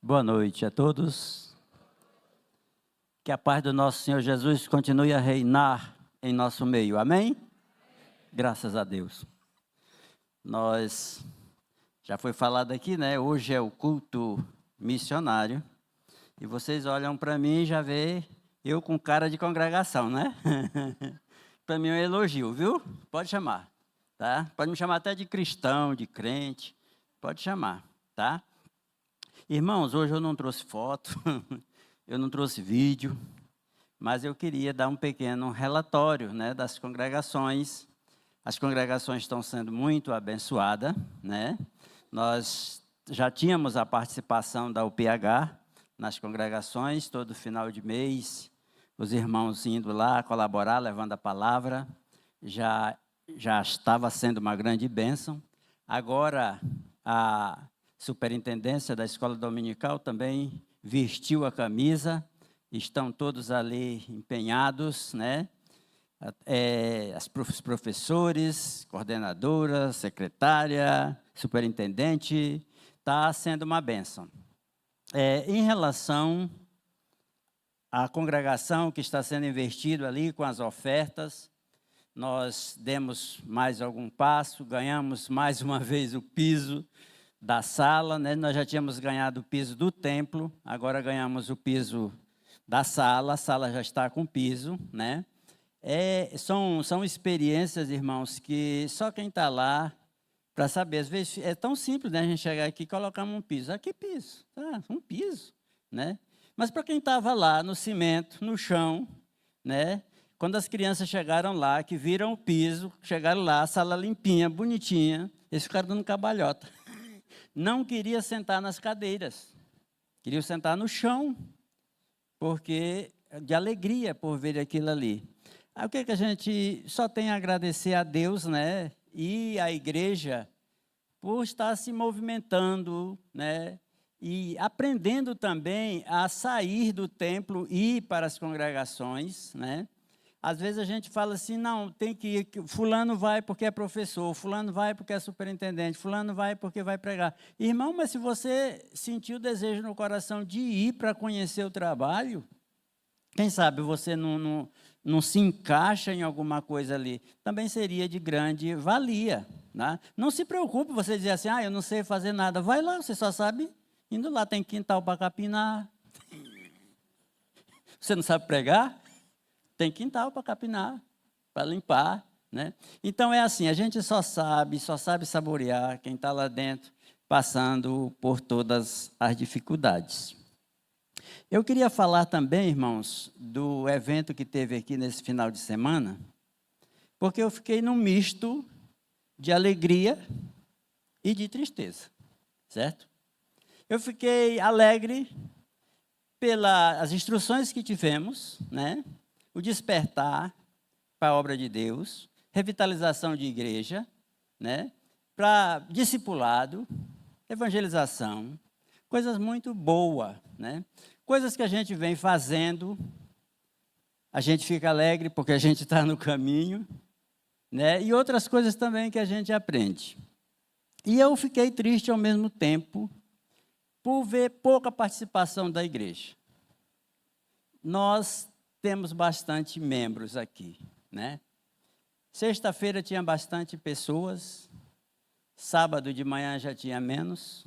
Boa noite a todos. Que a paz do nosso Senhor Jesus continue a reinar em nosso meio. Amém? Graças a Deus. Já foi falado aqui, né? Hoje é o culto missionário. E vocês olham para mim e já vê eu com cara de congregação, né? Para mim é um elogio, viu? Pode chamar, tá? Pode me chamar até de cristão, de crente. Pode chamar, tá? Irmãos, hoje eu não trouxe foto, eu não trouxe vídeo, mas eu queria dar um pequeno relatório, né, das congregações. As congregações estão sendo muito abençoadas, né? Nós já tínhamos a participação da UPH nas congregações, todo final de mês, os irmãos indo lá colaborar, levando a palavra, já estava sendo uma grande bênção. Agora, a superintendência da escola dominical também vestiu a camisa, estão todos ali empenhados, né? Os professores, coordenadora, secretária, superintendente, está sendo uma bênção. Em relação à congregação que está sendo investido ali com as ofertas, nós demos mais algum passo, ganhamos mais uma vez o piso da sala, né? Nós já tínhamos ganhado o piso do templo, agora ganhamos o piso da sala, a sala já está com piso, né? São experiências, irmãos, que só quem está lá para saber. Às vezes é tão simples, né? A gente chegar aqui e colocar um piso. Aqui piso, tá? Um piso, né? Mas para quem estava lá no cimento, no chão, né? Quando as crianças chegaram lá, que viram o piso, chegaram lá, a sala limpinha, bonitinha, eles ficaram dando cabalhota. Não queria sentar nas cadeiras, queria sentar no chão, porque de alegria por ver aquilo ali. Aí o que a gente só tem a agradecer a Deus, né? E a igreja por estar se movimentando, né? E aprendendo também a sair do templo e ir para as congregações, né? Às vezes a gente fala assim, não, tem que ir, fulano vai porque é professor, fulano vai porque é superintendente, fulano vai porque vai pregar. Irmão, mas se você sentiu o desejo no coração de ir para conhecer o trabalho, quem sabe você não se encaixa em alguma coisa ali, também seria de grande valia, né? Não se preocupe você dizer assim, eu não sei fazer nada, vai lá, você só sabe, indo lá, tem quintal para capinar. Você não sabe pregar? Tem quintal para capinar, para limpar, né? Então é assim, a gente só sabe saborear quem está lá dentro, passando por todas as dificuldades. Eu queria falar também, irmãos, do evento que teve aqui nesse final de semana, porque eu fiquei num misto de alegria e de tristeza, certo? Eu fiquei alegre pelas instruções que tivemos, né? O despertar para a obra de Deus, revitalização de igreja, né? Para discipulado, evangelização, coisas muito boas, né? Coisas que a gente vem fazendo, a gente fica alegre porque a gente está no caminho, né? E outras coisas também que a gente aprende. E eu fiquei triste ao mesmo tempo por ver pouca participação da igreja. Nós temos bastante membros aqui, né? Sexta-feira tinha bastante pessoas, sábado de manhã já tinha menos,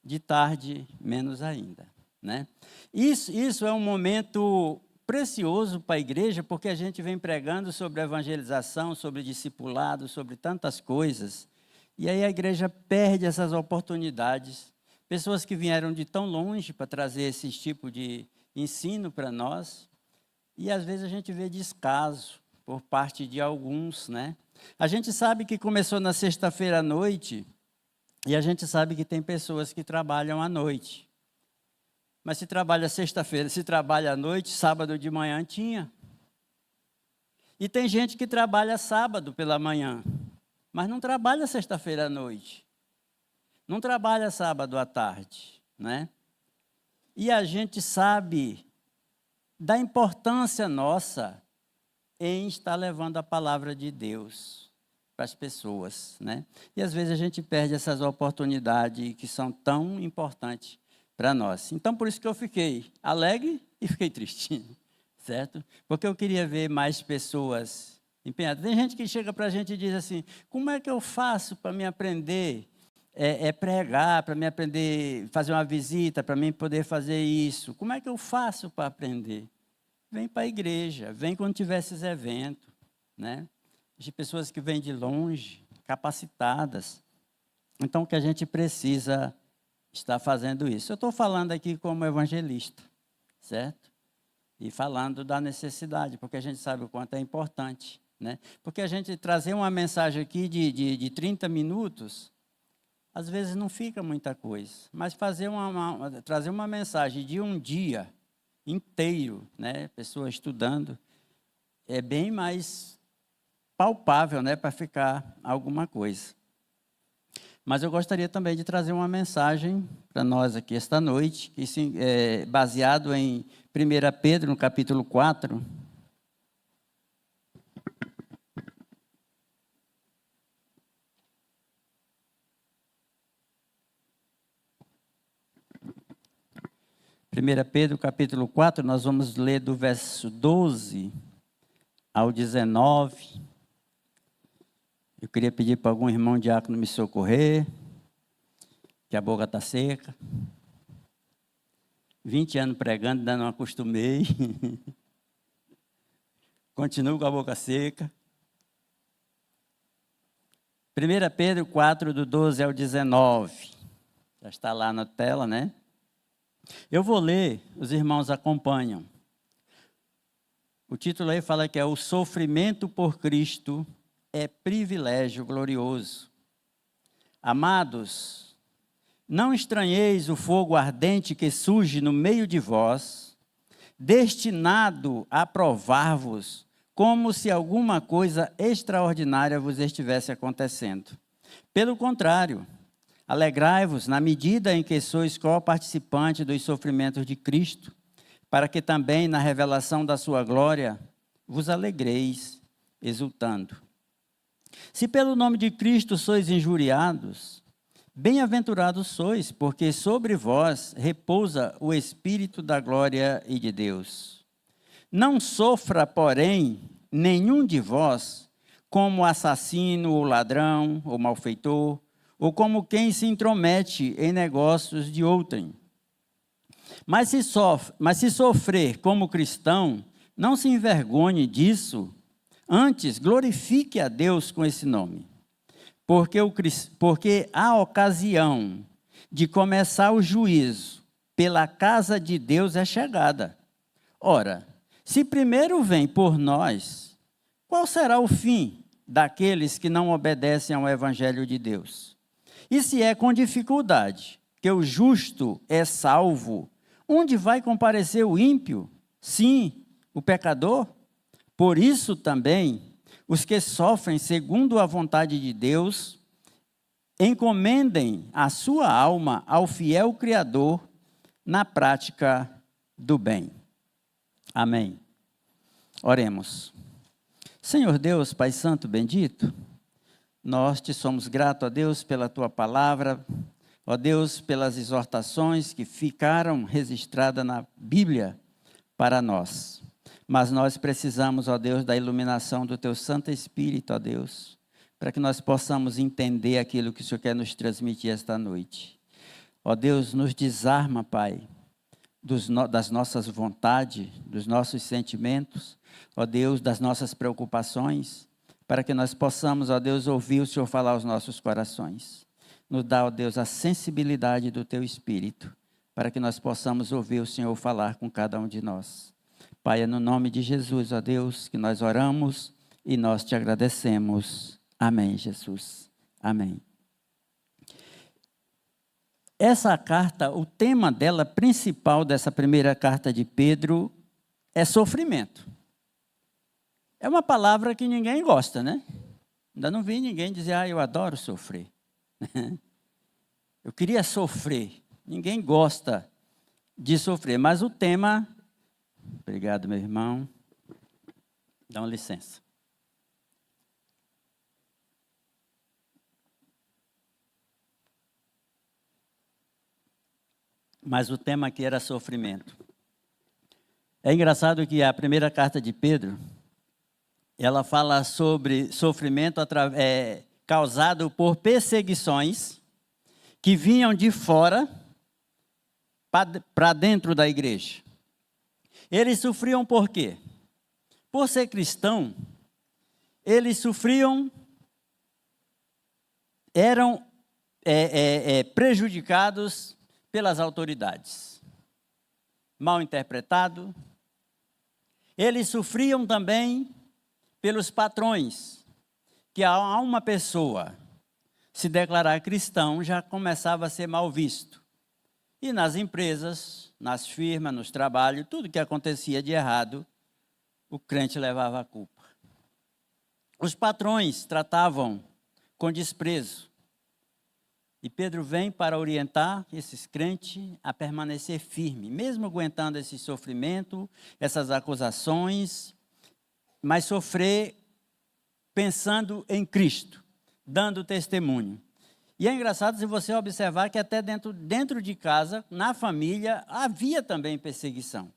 de tarde menos ainda, né? Isso é um momento precioso para a igreja, porque a gente vem pregando sobre evangelização, sobre discipulado, sobre tantas coisas, e aí a igreja perde essas oportunidades. Pessoas que vieram de tão longe para trazer esse tipo de ensino para nós, e às vezes a gente vê descaso por parte de alguns, né? A gente sabe que começou na sexta-feira à noite, e a gente sabe que tem pessoas que trabalham à noite. Mas se trabalha sexta-feira, se trabalha à noite, sábado de manhã tinha. E tem gente que trabalha sábado pela manhã, mas não trabalha sexta-feira à noite. Não trabalha sábado à tarde, né? E a gente sabe da importância nossa em estar levando a palavra de Deus para as pessoas, né? E às vezes a gente perde essas oportunidades que são tão importantes para nós. Então, por isso que eu fiquei alegre e fiquei triste, certo? Porque eu queria ver mais pessoas empenhadas. Tem gente que chega para a gente e diz assim, como é que eu faço para me aprender pregar, para me aprender fazer uma visita, para mim poder fazer isso? Como é que eu faço para aprender? Vem para a igreja, vem quando tiver esses eventos, né? De pessoas que vêm de longe, capacitadas. Então, o que a gente precisa estar fazendo isso. Eu estou falando aqui como evangelista, certo? E falando da necessidade, porque a gente sabe o quanto é importante, né? Porque a gente trazer uma mensagem aqui de 30 minutos, às vezes não fica muita coisa, mas trazer uma mensagem de um dia inteiro, né? Pessoa estudando, é bem mais palpável, né? Para ficar alguma coisa. Mas eu gostaria também de trazer uma mensagem para nós aqui esta noite, que é baseado em 1 Pedro, no capítulo 4. Pedro, capítulo 4, nós vamos ler do verso 12 ao 19. Eu queria pedir para algum irmão diácono me socorrer, que a boca está seca. 20 anos pregando, ainda não acostumei. Continuo com a boca seca. 1 Pedro 4, do 12 ao 19. Já está lá na tela, né? Eu vou ler, os irmãos acompanham. O título aí fala que é o sofrimento por Cristo é privilégio glorioso. Amados, não estranheis o fogo ardente que surge no meio de vós, destinado a provar-vos, como se alguma coisa extraordinária vos estivesse acontecendo. Pelo contrário, alegrai-vos na medida em que sois co-participante dos sofrimentos de Cristo, para que também na revelação da sua glória vos alegreis, exultando. Se pelo nome de Cristo sois injuriados, bem-aventurados sois, porque sobre vós repousa o Espírito da glória e de Deus. Não sofra, porém, nenhum de vós como assassino ou ladrão ou malfeitor, ou como quem se intromete em negócios de outrem. Mas se sofrer como cristão, não se envergonhe disso, antes glorifique a Deus com esse nome. Porque a ocasião de começar o juízo pela casa de Deus é chegada. Ora, se primeiro vem por nós, qual será o fim daqueles que não obedecem ao Evangelho de Deus? E se é com dificuldade que o justo é salvo, onde vai comparecer o ímpio? Sim, o pecador? Por isso também, os que sofrem segundo a vontade de Deus, encomendem a sua alma ao fiel Criador na prática do bem. Amém. Oremos. Senhor Deus, Pai Santo bendito, nós te somos gratos, ó Deus, pela tua palavra, ó Deus, pelas exortações que ficaram registradas na Bíblia para nós. Mas nós precisamos, ó Deus, da iluminação do teu Santo Espírito, ó Deus, para que nós possamos entender aquilo que o Senhor quer nos transmitir esta noite. Ó Deus, nos desarma, Pai, das nossas vontades, dos nossos sentimentos, ó Deus, das nossas preocupações, para que nós possamos, ó Deus, ouvir o Senhor falar aos nossos corações. Nos dá, ó Deus, a sensibilidade do teu Espírito, para que nós possamos ouvir o Senhor falar com cada um de nós. Pai, é no nome de Jesus, ó Deus, que nós oramos e nós te agradecemos. Amém, Jesus. Amém. Essa carta, o tema dela principal, dessa primeira carta de Pedro, é sofrimento. É uma palavra que ninguém gosta, né? Ainda não vi ninguém dizer, eu adoro sofrer. Eu queria sofrer. Ninguém gosta de sofrer, mas o tema... Obrigado, meu irmão. Dá uma licença. mas o tema aqui era sofrimento. É engraçado que a primeira carta de Pedro, ela fala sobre sofrimento causado por perseguições que vinham de fora para dentro da igreja. Eles sofriam por quê? Por ser cristão, eles sofriam, eram prejudicados pelas autoridades. Mal interpretado. Eles sofriam também pelos patrões, que a uma pessoa se declarar cristão já começava a ser mal visto. E nas empresas, nas firmas, nos trabalhos, tudo que acontecia de errado, o crente levava a culpa. Os patrões tratavam com desprezo. E Pedro vem para orientar esses crentes a permanecer firme, mesmo aguentando esse sofrimento, essas acusações, mas sofrer pensando em Cristo, dando testemunho. E é engraçado se você observar que até dentro de casa, na família, havia também perseguição.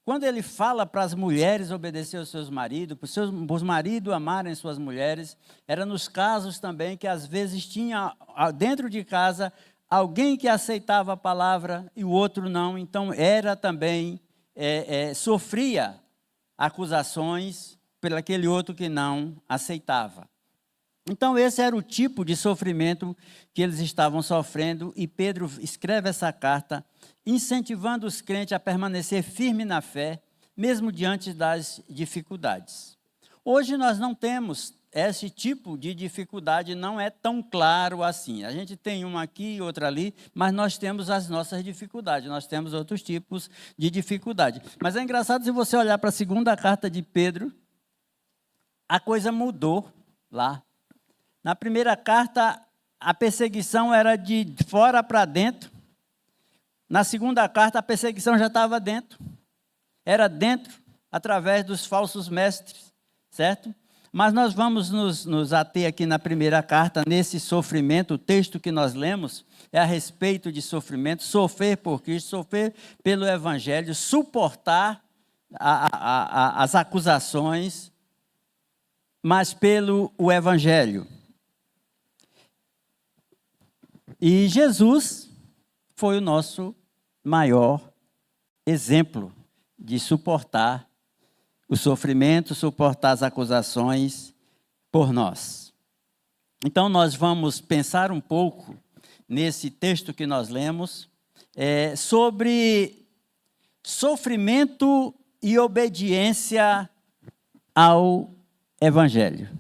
Quando ele fala para as mulheres obedecer aos seus maridos, para os maridos amarem suas mulheres, era nos casos também que às vezes tinha dentro de casa alguém que aceitava a palavra e o outro não, então era também, sofria acusações por aquele outro que não aceitava. Então esse era o tipo de sofrimento que eles estavam sofrendo e Pedro escreve essa carta incentivando os crentes a permanecer firme na fé, mesmo diante das dificuldades. Hoje nós não temos esse tipo de dificuldade, não é tão claro assim. A gente tem uma aqui e outra ali, mas nós temos as nossas dificuldades, nós temos outros tipos de dificuldade. Mas é engraçado se você olhar para a segunda carta de Pedro, a coisa mudou lá. Na primeira carta, a perseguição era de fora para dentro. Na segunda carta, a perseguição já estava dentro. Era dentro, através dos falsos mestres, certo? Mas nós vamos nos ater aqui na primeira carta, nesse sofrimento. O texto que nós lemos é a respeito de sofrimento, sofrer por Cristo, sofrer pelo Evangelho, suportar as acusações, mas pelo o Evangelho. E Jesus foi o nosso maior exemplo de suportar o sofrimento, suportar as acusações por nós. Então, nós vamos pensar um pouco nesse texto que nós lemos, sobre sofrimento e obediência ao Evangelho.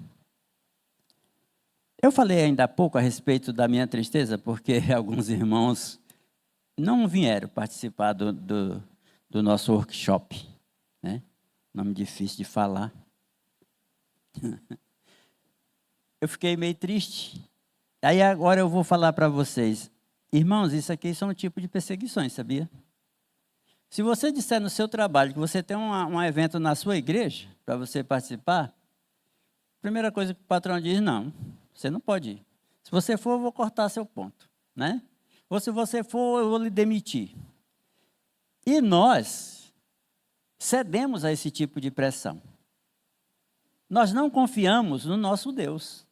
Eu falei ainda há pouco a respeito da minha tristeza, porque alguns irmãos não vieram participar do nosso workshop, né? Nome difícil de falar. Eu fiquei meio triste. Aí agora eu vou falar para vocês. Irmãos, isso aqui são um tipo de perseguições, sabia? Se você disser no seu trabalho que você tem um evento na sua igreja, para você participar, a primeira coisa que o patrão diz, não, você não pode ir. Se você for, eu vou cortar seu ponto, né? Ou se você for, eu vou lhe demitir. E nós cedemos a esse tipo de pressão. Nós não confiamos no nosso Deus.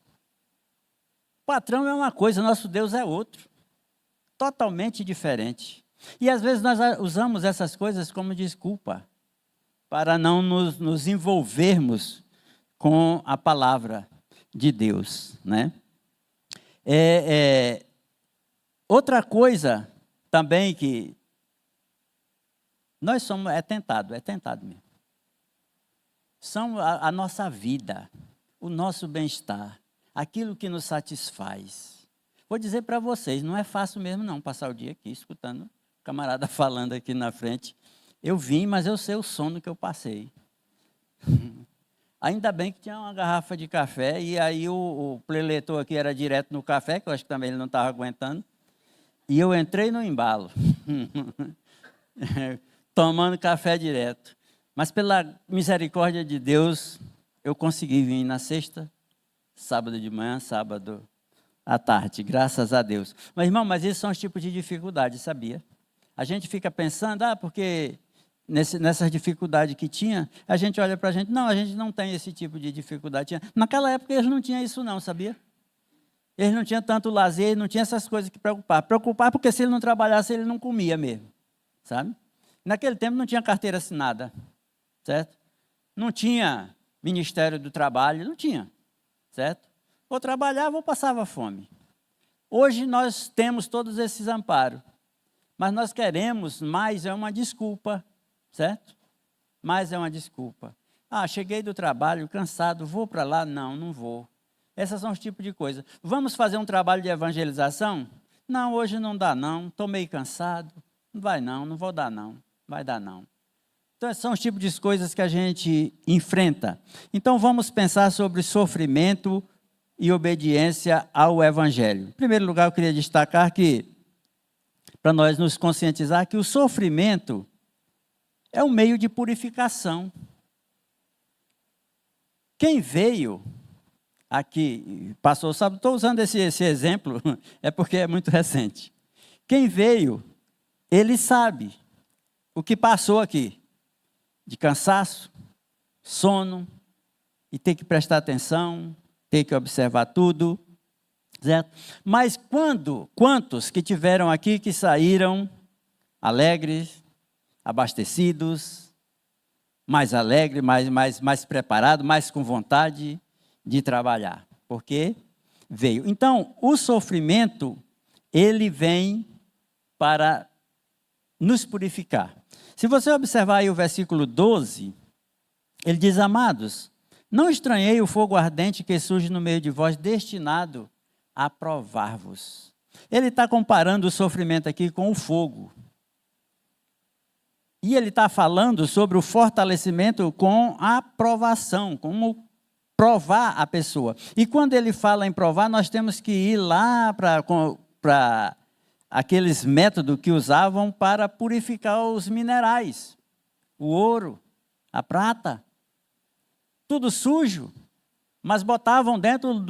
O patrão é uma coisa, nosso Deus é outro. Totalmente diferente. E às vezes nós usamos essas coisas como desculpa para não nos envolvermos com a palavra de Deus, né? Outra coisa também que nós somos, é tentado mesmo. São a nossa vida, o nosso bem-estar, aquilo que nos satisfaz. Vou dizer para vocês, não é fácil mesmo não passar o dia aqui escutando o camarada falando aqui na frente. Eu vim, mas eu sei o sono que eu passei. Ainda bem que tinha uma garrafa de café, e aí o preletor aqui era direto no café, que eu acho que também ele não estava aguentando. E eu entrei no embalo, tomando café direto. Mas pela misericórdia de Deus, eu consegui vir na sexta, sábado de manhã, sábado à tarde, graças a Deus. Mas, irmão, esses são os tipos de dificuldades, sabia? A gente fica pensando, porque nessas dificuldades que tinha, a gente olha para a gente, não, a gente não tem esse tipo de dificuldade. Naquela época eles não tinham isso não, sabia? Eles não tinham tanto lazer, não tinham essas coisas que preocupar. Preocupar porque se ele não trabalhasse, ele não comia mesmo, sabe? Naquele tempo não tinha carteira assinada, certo? Não tinha Ministério do Trabalho, não tinha, certo? Ou trabalhava ou passava fome. Hoje nós temos todos esses amparos, mas nós queremos mais é uma desculpa, certo? Mais é uma desculpa. Cheguei do trabalho, cansado, vou para lá? Não, não vou. Esses são os tipos de coisas. Vamos fazer um trabalho de evangelização? Não, hoje não dá não, estou meio cansado. Não vai não vou dar não, vai dar não. Então, esses são os tipos de coisas que a gente enfrenta. Então, vamos pensar sobre sofrimento e obediência ao Evangelho. Em primeiro lugar, eu queria destacar que, para nós nos conscientizar, que o sofrimento é um meio de purificação. Quem veio aqui, passou, sabe, estou usando esse exemplo, é porque é muito recente. Quem veio, ele sabe o que passou aqui, de cansaço, sono, e ter que prestar atenção, ter que observar tudo, certo? Mas quantos que tiveram aqui que saíram alegres, abastecidos, mais alegres, mais preparados, mais com vontade de trabalhar? Porque veio. Então, o sofrimento, ele vem para nos purificar. Se você observar aí o versículo 12, ele diz, amados, não estranhei o fogo ardente que surge no meio de vós, destinado a provar-vos. Ele está comparando o sofrimento aqui com o fogo. E ele está falando sobre o fortalecimento com a provação, como provar a pessoa. E quando ele fala em provar, nós temos que ir lá para aqueles métodos que usavam para purificar os minerais, o ouro, a prata, tudo sujo, mas botavam dentro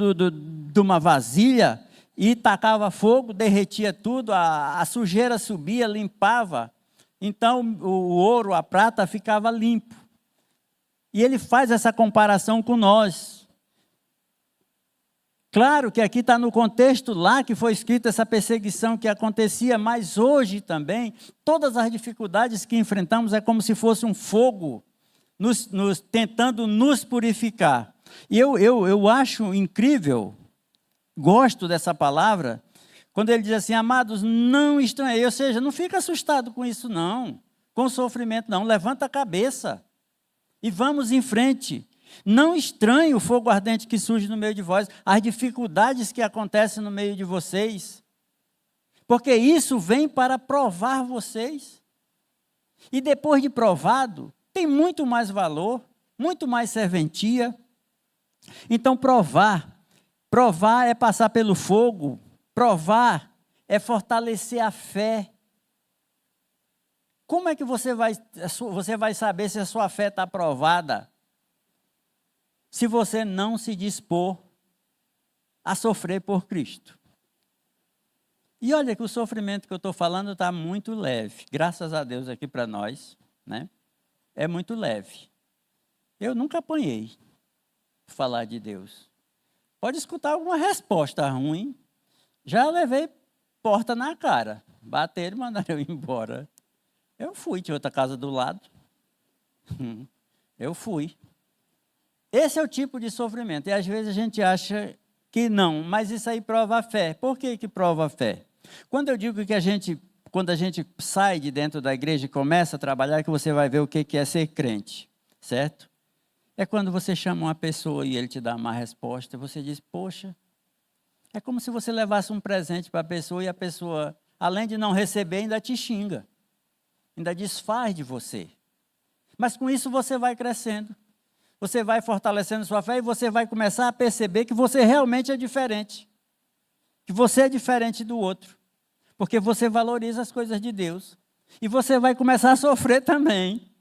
de uma vasilha e tacava fogo, derretia tudo, a sujeira subia, limpava, então o ouro, a prata ficava limpo. E ele faz essa comparação com nós. Claro que aqui está no contexto lá que foi escrita essa perseguição que acontecia, mas hoje também, todas as dificuldades que enfrentamos é como se fosse um fogo tentando nos purificar. E eu acho incrível, gosto dessa palavra, quando ele diz assim, amados, não estranhei, ou seja, não fica assustado com isso não, com o sofrimento não, levanta a cabeça e vamos em frente. Não estranhe o fogo ardente que surge no meio de vós, as dificuldades que acontecem no meio de vocês, porque isso vem para provar vocês. E depois de provado, tem muito mais valor, muito mais serventia. Então, provar é passar pelo fogo, provar é fortalecer a fé. Como é que você vai saber se a sua fé está provada? Se você não se dispor a sofrer por Cristo. E olha que o sofrimento que eu estou falando está muito leve, graças a Deus aqui para nós, né? É muito leve. Eu nunca apanhei falar de Deus. Pode escutar alguma resposta ruim, já levei porta na cara, bateram e mandaram eu embora. Eu fui, tinha outra casa do lado, eu fui. Esse é o tipo de sofrimento, e às vezes a gente acha que não, mas isso aí prova a fé. Por que que prova a fé? Quando eu digo que quando a gente sai de dentro da igreja e começa a trabalhar, que você vai ver o que é ser crente, certo? É quando você chama uma pessoa e ele te dá uma resposta, você diz, poxa, é como se você levasse um presente para a pessoa e a pessoa, além de não receber, ainda te xinga, ainda desfaz de você. Mas com isso você vai crescendo. Você vai fortalecendo sua fé e você vai começar a perceber que você realmente é diferente. Que você é diferente do outro. Porque você valoriza as coisas de Deus. E você vai começar a sofrer também.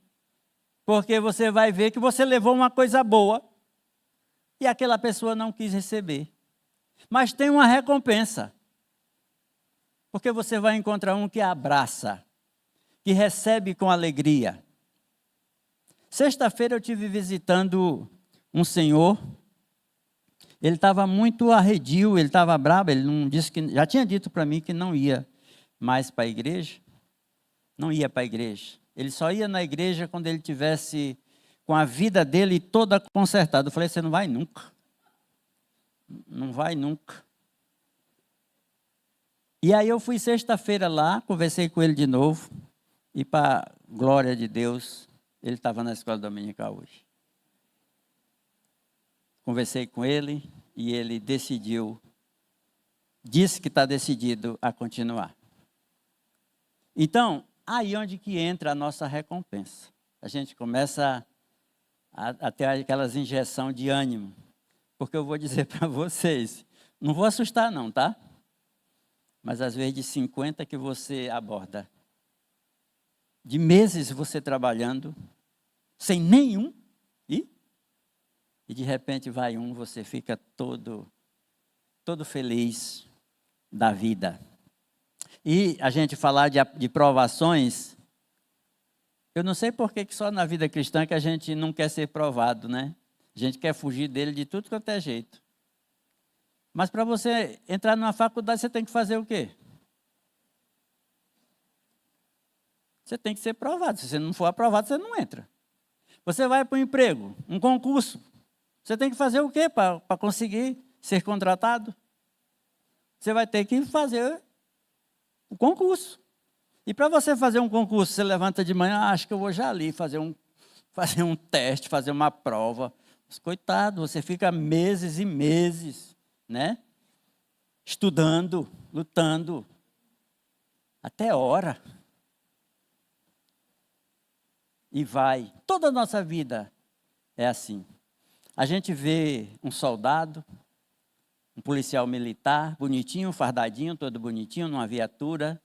Porque você vai ver que você levou uma coisa boa e aquela pessoa não quis receber. Mas tem uma recompensa. Porque você vai encontrar um que abraça que recebe com alegria. Sexta-feira eu estive visitando um senhor. Ele estava muito arredio, ele estava bravo, ele não disse que, já tinha dito para mim que não ia mais para a igreja. Não ia para a igreja. Ele só ia na igreja quando ele tivesse com a vida dele toda consertada. Eu falei, você não vai nunca. Não vai nunca. E aí eu fui sexta-feira lá, conversei com ele de novo. E para glória de Deus, ele estava na escola dominical hoje. Conversei com ele e ele decidiu, disse que está decidido a continuar. Então, aí onde que entra a nossa recompensa. A gente começa a ter aquelas injeção de ânimo. Porque eu vou dizer para vocês, não vou assustar não, tá? Mas às vezes de 50 que você aborda, de meses você trabalhando, sem nenhum, e de repente vai um, você fica todo feliz da vida. E a gente falar de provações, eu não sei por que só na vida cristã que a gente não quer ser provado, né? A gente quer fugir dele de tudo quanto é jeito. Mas para você entrar numa faculdade, você tem que fazer o quê? Você tem que ser provado. Se você não for aprovado, você não entra. Você vai para um emprego, um concurso. Você tem que fazer o quê para conseguir ser contratado? Você vai ter que fazer o concurso. E para você fazer um concurso, você levanta de manhã, acho que eu vou já ali fazer um teste, fazer uma prova. Mas, coitado, você fica meses e meses, né? Estudando, lutando, até hora. E vai. Toda a nossa vida é assim. A gente vê um soldado, um policial militar, bonitinho, fardadinho, todo bonitinho, numa viatura.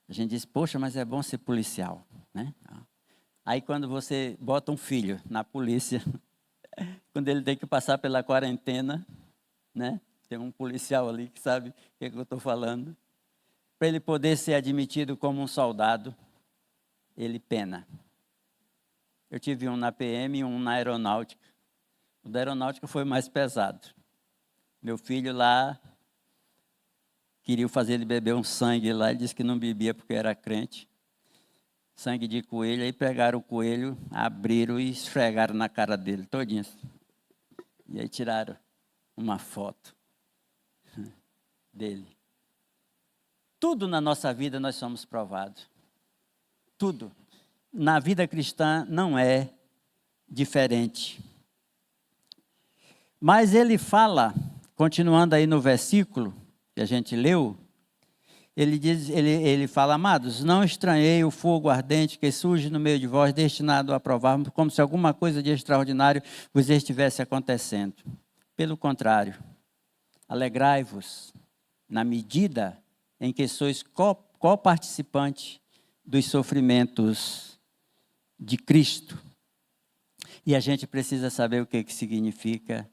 A gente diz, poxa, mas é bom ser policial, né? Aí quando você bota um filho na polícia, quando ele tem que passar pela quarentena, né? Tem um policial ali que sabe o que eu estou falando. Para ele poder ser admitido como um soldado, ele pena. Eu tive um na PM e um na aeronáutica. O da aeronáutica foi mais pesado. Meu filho lá queria fazer ele beber um sangue lá, ele disse que não bebia porque era crente. Sangue de coelho, aí pegaram o coelho, abriram e esfregaram na cara dele, todinho. E aí tiraram uma foto dele. Tudo na nossa vida nós somos provados. Tudo. Na vida cristã não é diferente. Mas ele fala, continuando aí no versículo que a gente leu, ele fala, amados, não estranhei o fogo ardente que surge no meio de vós, destinado a provar, como se alguma coisa de extraordinário vos estivesse acontecendo. Pelo contrário, alegrai-vos na medida em que sois coparticipantes dos sofrimentos de Cristo. E a gente precisa saber o que significa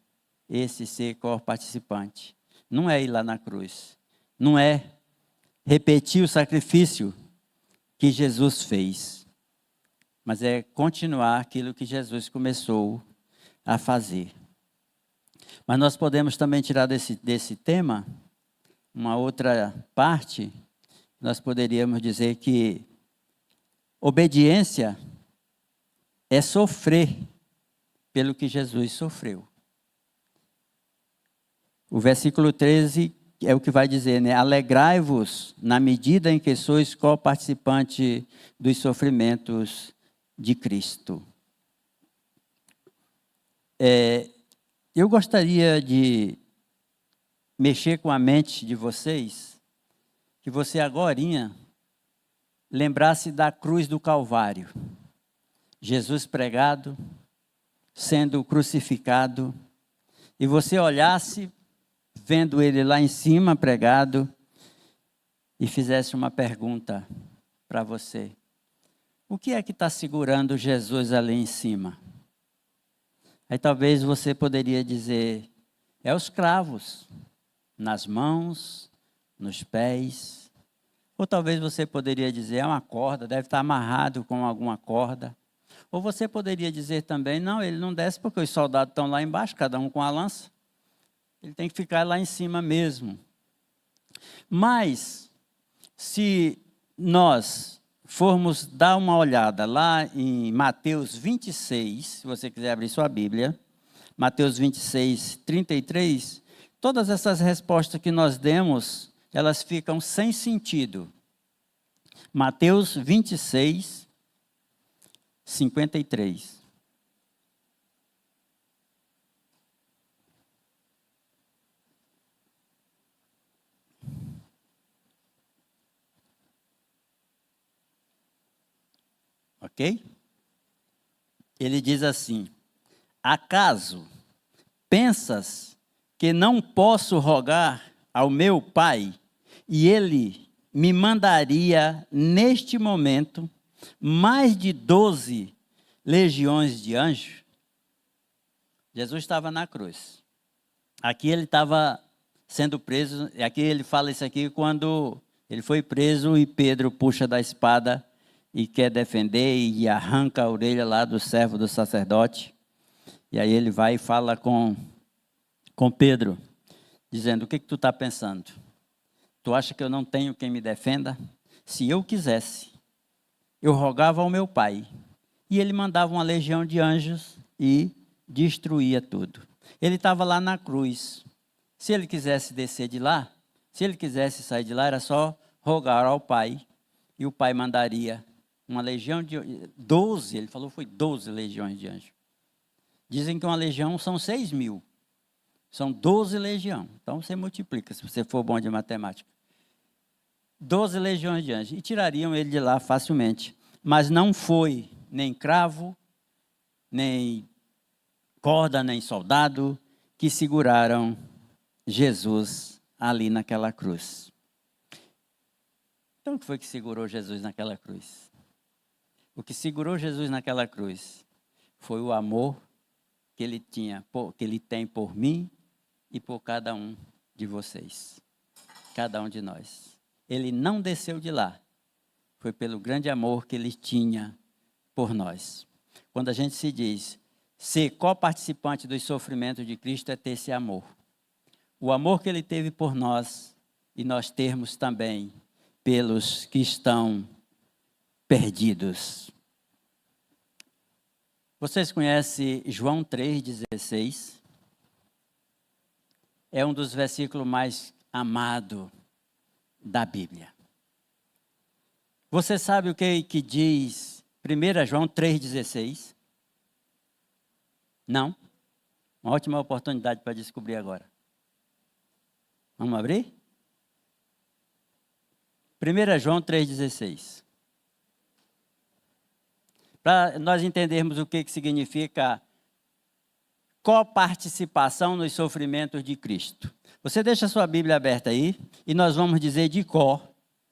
esse ser coparticipante. Não é ir lá na cruz. Não é repetir o sacrifício que Jesus fez. Mas é continuar aquilo que Jesus começou a fazer. Mas nós podemos também tirar desse tema uma outra parte. Nós poderíamos dizer que obediência é sofrer pelo que Jesus sofreu. O versículo 13 é o que vai dizer, né? Alegrai-vos na medida em que sois coparticipante dos sofrimentos de Cristo. Eu gostaria de mexer com a mente de vocês, que você agorinha lembrasse da cruz do Calvário. Jesus pregado, sendo crucificado, e você olhasse, vendo ele lá em cima pregado, e fizesse uma pergunta para você. O que é que está segurando Jesus ali em cima? Aí talvez você poderia dizer, é os cravos, nas mãos, nos pés, Ou talvez você poderia dizer, é uma corda, deve estar amarrado com alguma corda. Ou você poderia dizer também, não, ele não desce porque os soldados estão lá embaixo, cada um com a lança. Ele tem que ficar lá em cima mesmo. Mas, se nós formos dar uma olhada lá em Mateus 26, se você quiser abrir sua Bíblia, Mateus 26, 33, todas essas respostas que nós demos, elas ficam sem sentido. Mateus 26, 53. Ok? Ele diz assim: acaso pensas que não posso rogar ao meu Pai e ele me mandaria neste momento mais de 12 legiões de anjos? Jesus estava na cruz. Aqui ele estava sendo preso, e aqui ele fala isso aqui quando ele foi preso e Pedro puxa da espada e quer defender e arranca a orelha lá do servo do sacerdote. E aí ele vai e fala com Pedro, dizendo, o que tu está pensando? Tu acha que eu não tenho quem me defenda? Se eu quisesse, eu rogava ao meu Pai, e ele mandava uma legião de anjos e destruía tudo. Ele estava lá na cruz. Se ele quisesse descer de lá, se ele quisesse sair de lá, era só rogar ao Pai, e o Pai mandaria uma legião de 12, ele falou foi 12 legiões de anjos. Dizem que uma legião são 6.000. São 12 legiões. Então você multiplica, se você for bom de matemática. 12 legiões de anjos. E tirariam ele de lá facilmente. Mas não foi nem cravo, nem corda, nem soldado que seguraram Jesus ali naquela cruz. Então o que foi que segurou Jesus naquela cruz? O que segurou Jesus naquela cruz foi o amor que ele tem por mim e por cada um de vocês, cada um de nós. Ele não desceu de lá, foi pelo grande amor que ele tinha por nós. Quando a gente se diz, ser coparticipante dos sofrimentos de Cristo é ter esse amor. O amor que ele teve por nós e nós termos também pelos que estão perdidos. Vocês conhecem João 3,16? É um dos versículos mais amados da Bíblia. Você sabe o que diz 1 João 3,16? Não? Uma ótima oportunidade para descobrir agora. Vamos abrir? 1 João 3,16. Para nós entendermos o que significa coparticipação nos sofrimentos de Cristo. Você deixa a sua Bíblia aberta aí, e nós vamos dizer de cor,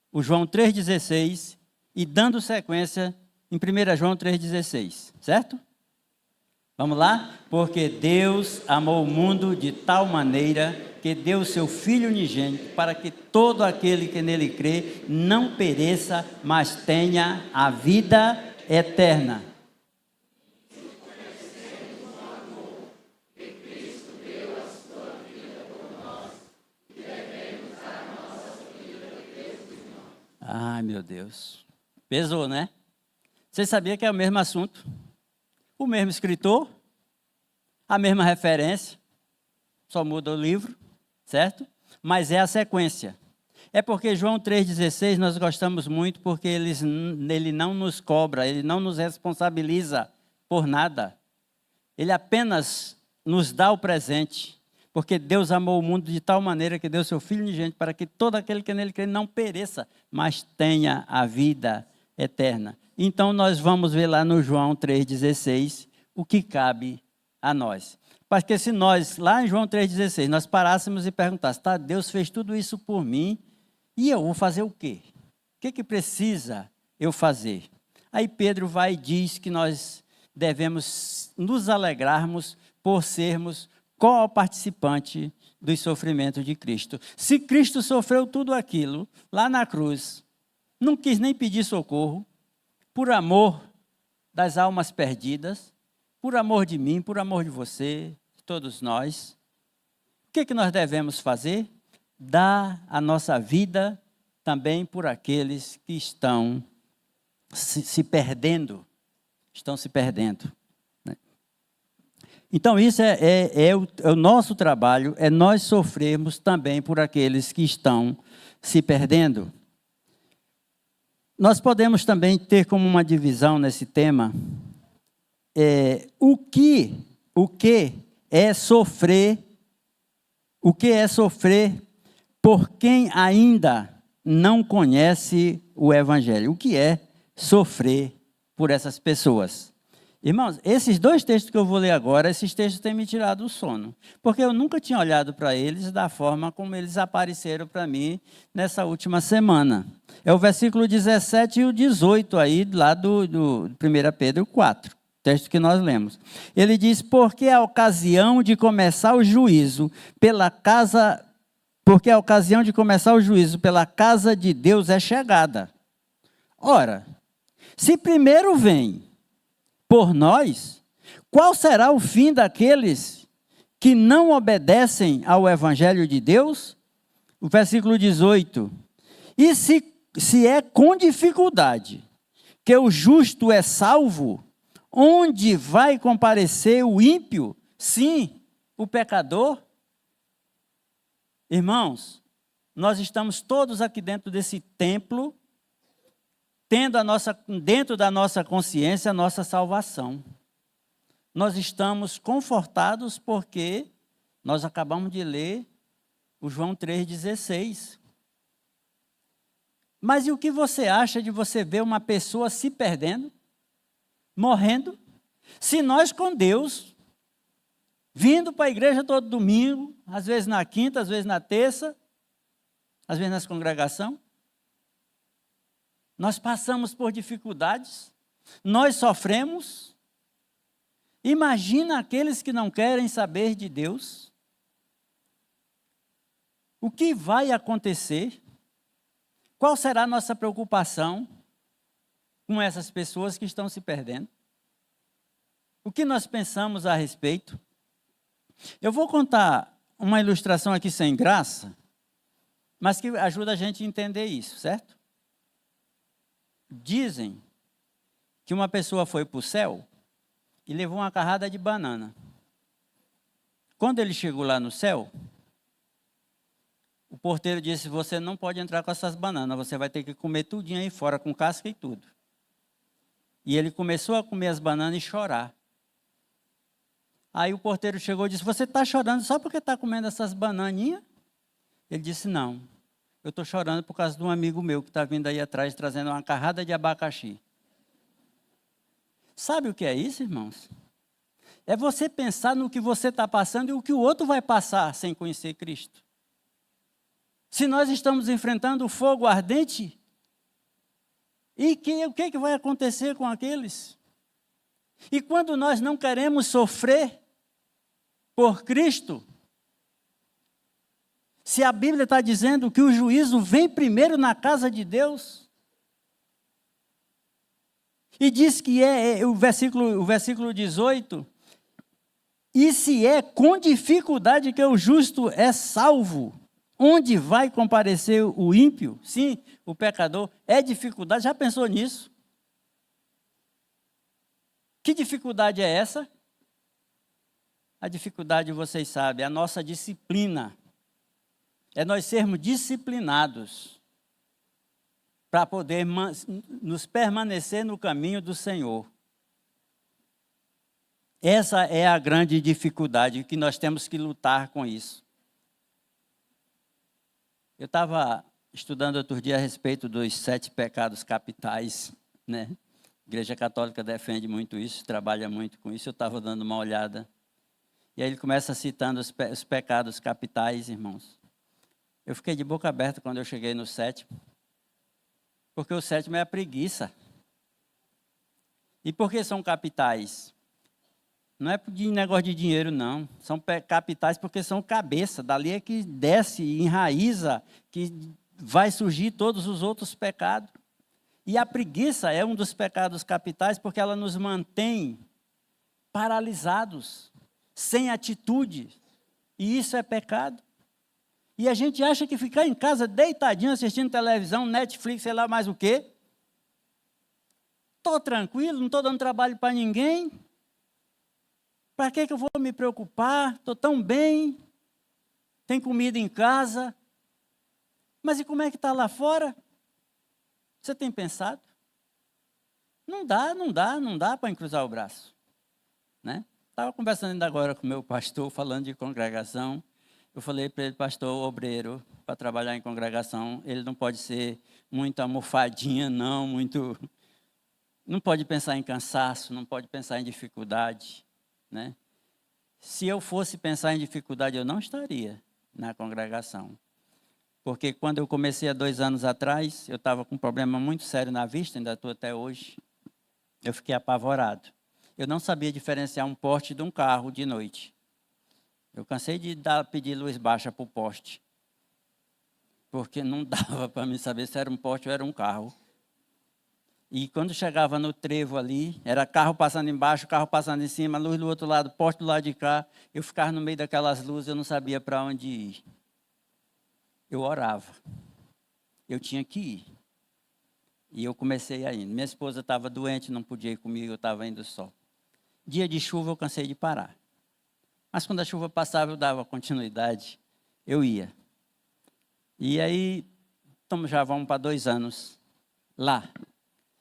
o João 3,16, e dando sequência em 1 João 3,16, certo? Vamos lá? Porque Deus amou o mundo de tal maneira que deu o seu Filho unigênito para que todo aquele que nele crê não pereça, mas tenha a vida eterna. Ai, meu Deus. Pesou, né? Você sabia que é o mesmo assunto? O mesmo escritor, a mesma referência, só muda o livro, certo? Mas é a sequência. É porque João 3,16 nós gostamos muito porque ele não nos cobra, ele não nos responsabiliza por nada. Ele apenas nos dá o presente, porque Deus amou o mundo de tal maneira que deu seu Filho unigênito para que todo aquele que nele crê não pereça, mas tenha a vida eterna. Então nós vamos ver lá no João 3,16 o que cabe a nós. Porque se nós, lá em João 3,16, nós parássemos e perguntássemos, tá, Deus fez tudo isso por mim, e eu vou fazer o quê? O que precisa eu fazer? Aí Pedro vai e diz que nós devemos nos alegrarmos por sermos co-participante dos sofrimentos de Cristo. Se Cristo sofreu tudo aquilo lá na cruz, não quis nem pedir socorro, por amor das almas perdidas, por amor de mim, por amor de você, de todos nós. O que nós devemos fazer? Dar a nossa vida também por aqueles que estão se perdendo. Estão se perdendo. Né? Então, isso é o nosso trabalho, é nós sofrermos também por aqueles que estão se perdendo. Nós podemos também ter como uma divisão nesse tema o que é sofrer por quem ainda não conhece o Evangelho. O que é sofrer por essas pessoas? Irmãos, esses dois textos que eu vou ler agora, esses textos têm me tirado o sono, porque eu nunca tinha olhado para eles da forma como eles apareceram para mim nessa última semana. É o versículo 17 e o 18 aí, lá do 1 Pedro 4, texto que nós lemos. Ele diz, porque a ocasião de começar o juízo pela casa de Deus é chegada. Ora, se primeiro vem por nós, qual será o fim daqueles que não obedecem ao Evangelho de Deus? O versículo 18. E se é com dificuldade que o justo é salvo, onde vai comparecer o ímpio? Sim, o pecador. Irmãos, nós estamos todos aqui dentro desse templo, tendo dentro da nossa consciência a nossa salvação. Nós estamos confortados porque nós acabamos de ler o João 3,16. Mas e o que você acha de você ver uma pessoa se perdendo, morrendo, se nós com Deus, vindo para a igreja todo domingo, às vezes na quinta, às vezes na terça, às vezes nas congregações, nós passamos por dificuldades, nós sofremos. Imagina aqueles que não querem saber de Deus. O que vai acontecer? Qual será a nossa preocupação com essas pessoas que estão se perdendo? O que nós pensamos a respeito? Eu vou contar uma ilustração aqui sem graça, mas que ajuda a gente a entender isso, certo? Dizem que uma pessoa foi para o céu e levou uma carrada de banana. Quando ele chegou lá no céu, o porteiro disse, você não pode entrar com essas bananas, você vai ter que comer tudinho aí fora, com casca e tudo. E ele começou a comer as bananas e chorar. Aí o porteiro chegou e disse, você está chorando só porque está comendo essas bananinhas? Ele disse, não. Eu estou chorando por causa de um amigo meu que está vindo aí atrás trazendo uma carrada de abacaxi. Sabe o que é isso, irmãos? É você pensar no que você está passando e o que o outro vai passar sem conhecer Cristo. Se nós estamos enfrentando o fogo ardente, o que vai acontecer com aqueles? E quando nós não queremos sofrer por Cristo, se a Bíblia está dizendo que o juízo vem primeiro na casa de Deus, e diz que o versículo 18, e se é com dificuldade que o justo é salvo, onde vai comparecer o ímpio? Sim, o pecador. É dificuldade, já pensou nisso? Que dificuldade é essa? A dificuldade, vocês sabem, é a nossa disciplina. É nós sermos disciplinados para poder nos permanecer no caminho do Senhor. Essa é a grande dificuldade, que nós temos que lutar com isso. Eu estava estudando outro dia a respeito dos 7 pecados capitais, né? A Igreja Católica defende muito isso, trabalha muito com isso. Eu estava dando uma olhada. E aí ele começa citando os pecados capitais, irmãos. Eu fiquei de boca aberta quando eu cheguei no 7º. Porque o 7º é a preguiça. E por que são capitais? Não é por negócio de dinheiro, não. São capitais porque são cabeça. Dali é que desce, enraiza, que vai surgir todos os outros pecados. E a preguiça é um dos pecados capitais porque ela nos mantém paralisados, sem atitude. E isso é pecado. E a gente acha que ficar em casa deitadinho assistindo televisão, Netflix, sei lá mais o quê. Estou tranquilo, não estou dando trabalho para ninguém. Para que eu vou me preocupar? Estou tão bem. Tem comida em casa. Mas e como é que está lá fora? Você tem pensado? Não dá para encruzar o braço. Né? Estava conversando ainda agora com o meu pastor, falando de congregação. Eu falei para ele, pastor, obreiro, para trabalhar em congregação, ele não pode ser muito almofadinha, não, muito... Não pode pensar em cansaço, não pode pensar em dificuldade. Né? Se eu fosse pensar em dificuldade, eu não estaria na congregação. Porque quando eu comecei há 2 anos atrás, eu estava com um problema muito sério na vista, ainda estou até hoje. Eu fiquei apavorado. Eu não sabia diferenciar um poste de um carro de noite. Eu cansei de pedir luz baixa para o poste. Porque não dava para mim saber se era um poste ou era um carro. E quando chegava no trevo ali, era carro passando embaixo, carro passando em cima, luz do outro lado, poste do lado de cá. Eu ficava no meio daquelas luzes, eu não sabia para onde ir. Eu orava. Eu tinha que ir. E eu comecei a ir. Minha esposa estava doente, não podia ir comigo, eu estava indo só. Dia de chuva eu cansei de parar. Mas quando a chuva passava, eu dava continuidade, eu ia. E aí, já vamos para 2 anos lá.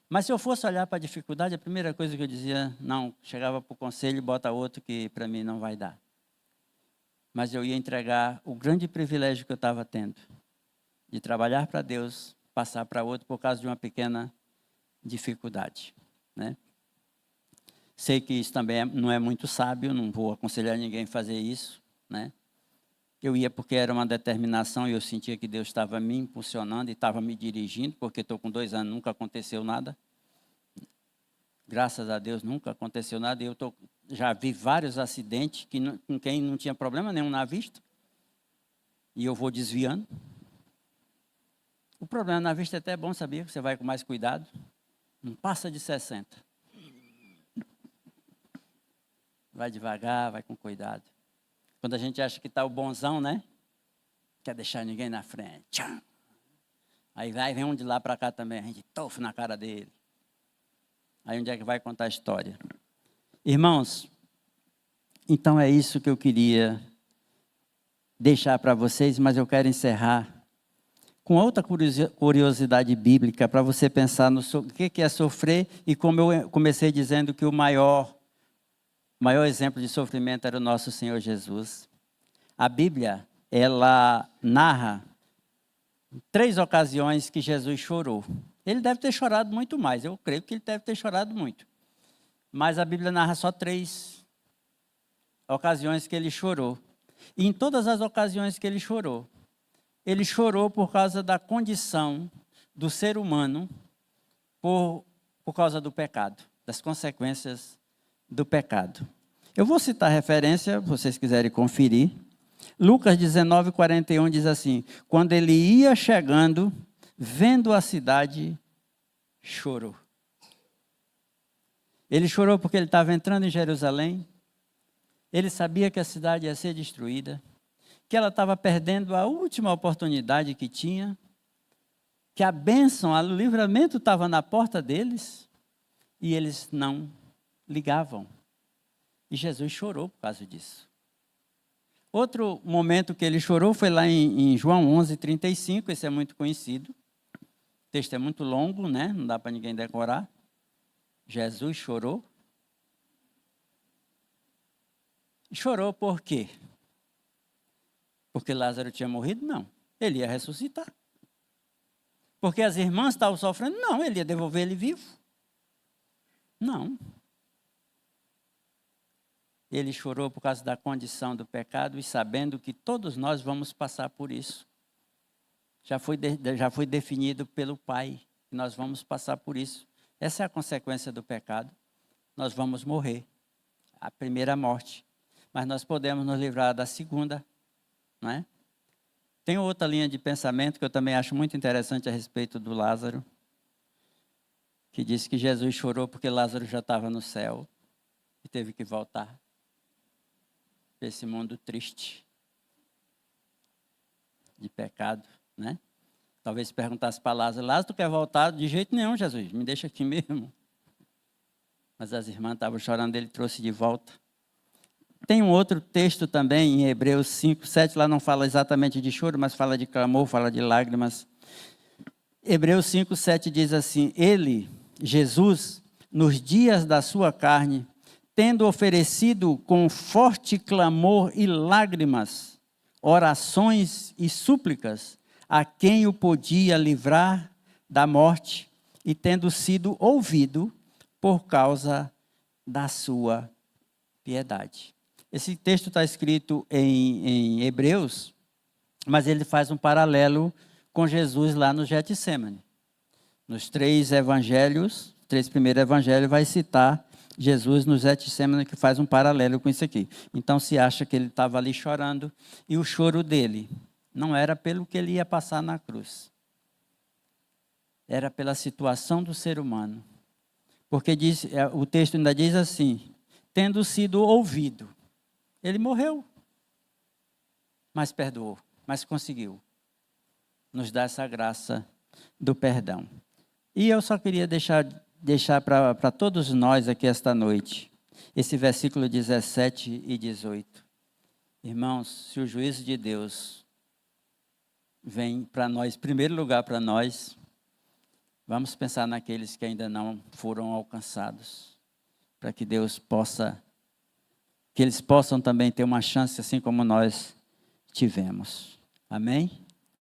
Mas se eu fosse olhar para a dificuldade, a primeira coisa que eu dizia, não, chegava para o conselho e bota outro que para mim não vai dar. Mas eu ia entregar o grande privilégio que eu estava tendo, de trabalhar para Deus, passar para outro por causa de uma pequena dificuldade. Né? Sei que isso também não é muito sábio, não vou aconselhar ninguém a fazer isso. Né? Eu ia porque era uma determinação e eu sentia que Deus estava me impulsionando e estava me dirigindo, porque estou com 2 anos, nunca aconteceu nada. Graças a Deus nunca aconteceu nada. Eu já vi vários acidentes com quem não tinha problema nenhum na vista. E eu vou desviando. O problema na vista é até bom, sabia? Que você vai com mais cuidado. Não passa de 60. Vai devagar, vai com cuidado. Quando a gente acha que está o bonzão, né? Quer deixar ninguém na frente. Tcham. Aí vem um de lá para cá também, a gente tofa na cara dele. Aí onde é que vai contar a história? Irmãos, então é isso que eu queria deixar para vocês, mas eu quero encerrar com outra curiosidade bíblica para você pensar no que é sofrer e como eu comecei dizendo que o maior exemplo de sofrimento era o nosso Senhor Jesus. A Bíblia, ela narra 3 ocasiões que Jesus chorou. Ele deve ter chorado muito mais, eu creio que ele deve ter chorado muito. Mas a Bíblia narra só 3 ocasiões que ele chorou. E em todas as ocasiões que ele chorou por causa da condição do ser humano, por causa do pecado, das consequências do pecado. Eu vou citar referência, se vocês quiserem conferir. Lucas 19:41 diz assim: quando ele ia chegando, vendo a cidade, chorou. Ele chorou porque ele estava entrando em Jerusalém. Ele sabia que a cidade ia ser destruída, que ela estava perdendo a última oportunidade que tinha, que a bênção, o livramento estava na porta deles, e eles não ligavam. E Jesus chorou por causa disso. Outro momento que ele chorou foi lá em João 11:35, esse é muito conhecido. O texto é muito longo, né? Não dá para ninguém decorar. Jesus chorou. Chorou por quê? Porque Lázaro tinha morrido? Não. Ele ia ressuscitar. Porque as irmãs estavam sofrendo? Não, ele ia devolver ele vivo. Não. Ele chorou por causa da condição do pecado e sabendo que todos nós vamos passar por isso. Já foi definido pelo Pai que nós vamos passar por isso. Essa é a consequência do pecado. Nós vamos morrer. A primeira morte. Mas nós podemos nos livrar da segunda. Não é? Tem outra linha de pensamento que eu também acho muito interessante a respeito do Lázaro. que disse que Jesus chorou porque Lázaro já estava no céu e teve que voltar para esse mundo triste de pecado, né? Talvez perguntasse para Lázaro: Lázaro, tu quer voltar? De jeito nenhum, Jesus, me deixa aqui mesmo. Mas as irmãs estavam chorando, ele trouxe de volta. Tem um outro texto também, em Hebreus 5, 7, lá não fala exatamente de choro, mas fala de clamor, fala de lágrimas. Hebreus 5, 7 diz assim: Ele, Jesus, nos dias da sua carne, tendo oferecido com forte clamor e lágrimas, orações e súplicas, a quem o podia livrar da morte, e tendo sido ouvido por causa da sua piedade. Esse texto está escrito em Hebreus, mas ele faz um paralelo com Jesus lá no Getsêmani. Nos três primeiros evangelhos, vai citar Jesus no Getsêmani, que faz um paralelo com isso aqui. Então se acha que ele estava ali chorando, e o choro dele não era pelo que ele ia passar na cruz. Era pela situação do ser humano. Porque o texto ainda diz assim: tendo sido ouvido. Ele morreu, mas perdoou, mas conseguiu nos dar essa graça do perdão. E eu só queria deixar para todos nós aqui esta noite, esse versículo 17 e 18. Irmãos, se o juízo de Deus vem para nós, em primeiro lugar para nós, vamos pensar naqueles que ainda não foram alcançados, para que Deus que eles possam também ter uma chance assim como nós tivemos. Amém?